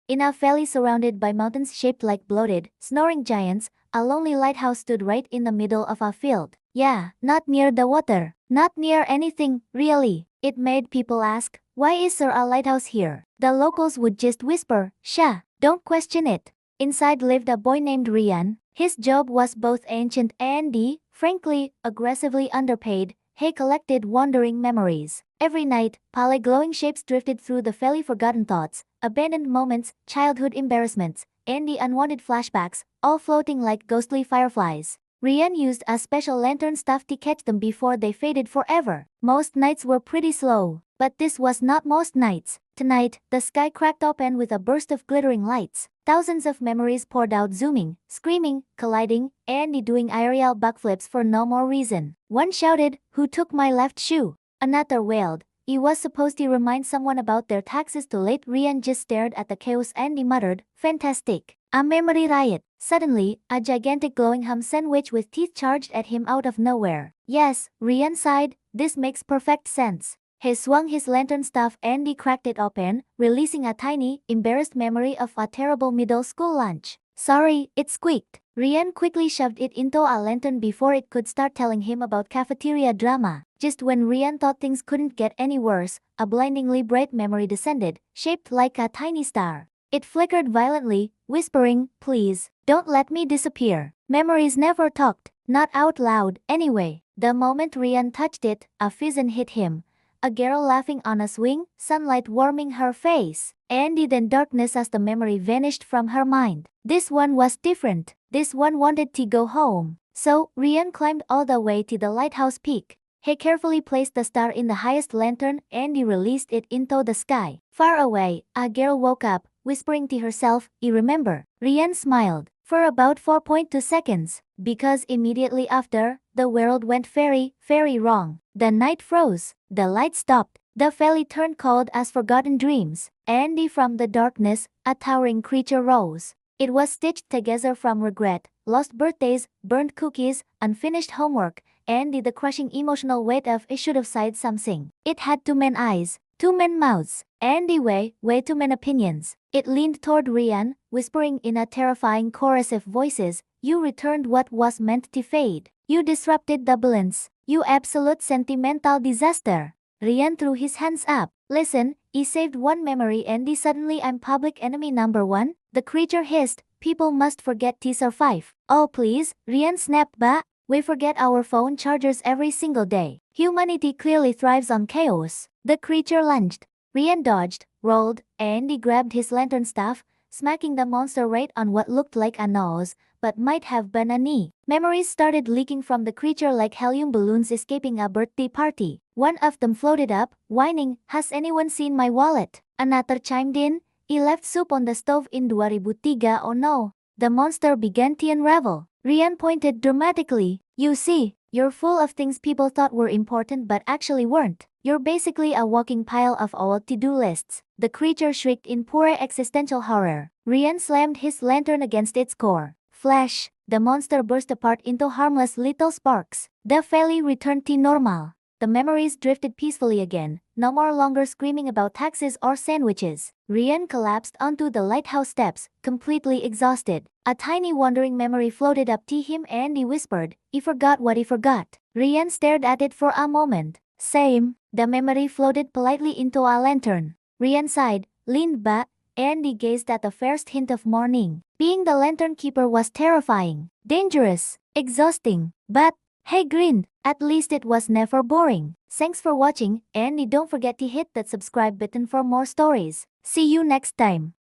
In a valley surrounded by mountains shaped like bloated, snoring giants, a lonely lighthouse stood right in the middle of a field. Yeah, not near the water, not near anything, really. It made people ask, why is there a lighthouse here? The locals would just whisper, Shah, don't question it. Inside lived a boy named Rian. His job was both ancient and, frankly, aggressively underpaid. He collected wandering memories. Every night, pale glowing shapes drifted through the valley, forgotten thoughts, abandoned moments, childhood embarrassments, and the unwanted flashbacks, all floating like ghostly fireflies. Rian used a special lantern staff to catch them before they faded forever. Most nights were pretty slow, but this was not most nights. Tonight, the sky cracked open with a burst of glittering lights. Thousands of memories poured out, zooming, screaming, colliding, and doing aerial backflips for no more reason. One shouted, "Who took my left shoe?" Another wailed, "He was supposed to remind someone about their taxes too late." Rian just stared at the chaos and muttered, "Fantastic. A memory riot." Suddenly, a gigantic glowing ham sandwich with teeth charged at him out of nowhere. Yes, Rian sighed, this makes perfect sense. He swung his lantern staff and cracked it open, releasing a tiny, embarrassed memory of a terrible middle school lunch. Sorry, it squeaked. Rian quickly shoved it into a lantern before it could start telling him about cafeteria drama. Just when Rian thought things couldn't get any worse, a blindingly bright memory descended, shaped like a tiny star. It flickered violently, whispering, "Please, don't let me disappear." Memories never talked, not out loud, anyway. The moment Rian touched it, a vision hit him. A girl laughing on a swing, sunlight warming her face, and then darkness as the memory vanished from her mind. This one was different. This one wanted to go home. So, Rian climbed all the way to the lighthouse peak. He carefully placed the star in the highest lantern and released it into the sky. Far away, a girl woke up, whispering to herself, "You remember?" Rian smiled. For about 4.2 seconds, because immediately after, the world went very, very wrong. The night froze, the light stopped, the valley turned cold as forgotten dreams, and from the darkness, a towering creature rose. It was stitched together from regret, lost birthdays, burnt cookies, unfinished homework, and the crushing emotional weight of "I should have said something." It had too many eyes, too many mouths, and way too many opinions. It leaned toward Rian, whispering in a terrifying chorus of voices, "You returned what was meant to fade. You disrupted the balance. You absolute sentimental disaster." Rian threw his hands up. "Listen, he saved one memory and suddenly I'm public enemy number one?" The creature hissed, "People must forget to survive." "Oh please," Rian snapped back. "We forget our phone chargers every single day. Humanity clearly thrives on chaos." The creature lunged. Rian dodged, rolled, and grabbed his lantern staff, smacking the monster right on what looked like a nose, but might have been a knee. Memories started leaking from the creature like helium balloons escaping a birthday party. One of them floated up, whining, "Has anyone seen my wallet?" Another chimed in, "He left soup on the stove in 2003, oh no." The monster began to unravel. Rian pointed dramatically, "You see, you're full of things people thought were important but actually weren't. You're basically a walking pile of old to-do lists." The creature shrieked in pure existential horror. Rian slammed his lantern against its core. Flash! The monster burst apart into harmless little sparks. The valley returned to normal. The memories drifted peacefully again, no more longer screaming about taxes or sandwiches. Rian collapsed onto the lighthouse steps, completely exhausted. A tiny wandering memory floated up to him and he whispered, "He forgot what he forgot." Rian stared at it for a moment. "Same." The memory floated politely into a lantern. Rian sighed, leaned back, and he gazed at the first hint of morning. Being the lantern keeper was terrifying, dangerous, exhausting, but he grinned. At least it was never boring. Thanks for watching, and don't forget to hit that subscribe button for more stories. See you next time.